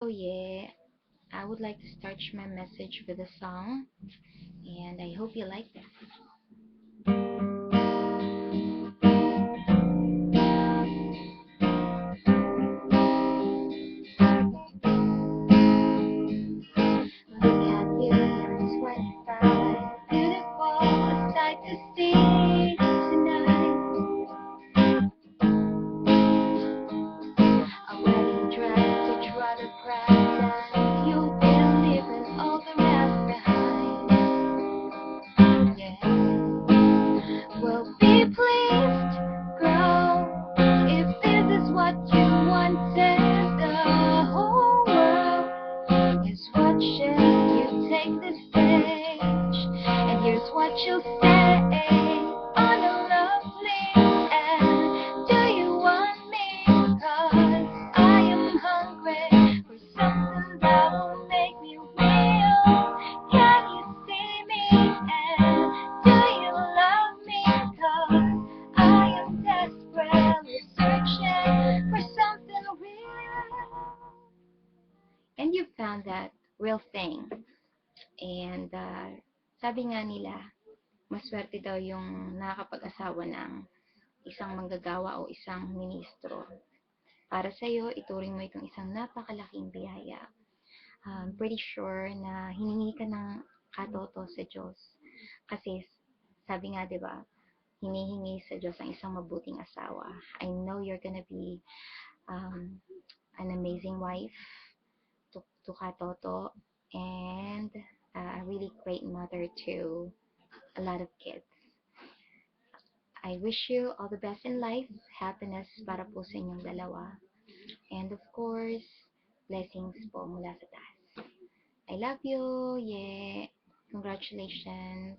Yeah, I would like to start my message with a song, and I hope you like it. Look at you, you're 25, beautiful, a sight to see tonight. A wedding dress to try to practice. You've been leaving all the rest behind. Yeah. Well, be pleased, girl, if this is what you wanted. The whole world is watching you take the stage, and here's what you'll say on a lovely end. Do you want me? 'Cause I am hungry for something that will make me real. Can you see me? And do you love me? 'Cause I am desperately searching for something real. And you found that real thing. And sabi nga nila, maswerte daw yung nakakapag-asawa ng isang manggagawa o isang ministro. Para sa'yo, ituring mo itong isang napakalaking biyaya. Pretty sure na hiningi ka ng katoto sa Diyos. Kasi sabi nga, di ba, hinihingi sa Diyos ang isang mabuting asawa. I know you're gonna be um, an amazing wife to Katoto, and a really great mother to a lot of kids. I wish you all the best in life, happiness para po sa inyong dalawa, and of course, blessings po mula sa taas. I love you, yeah, congratulations.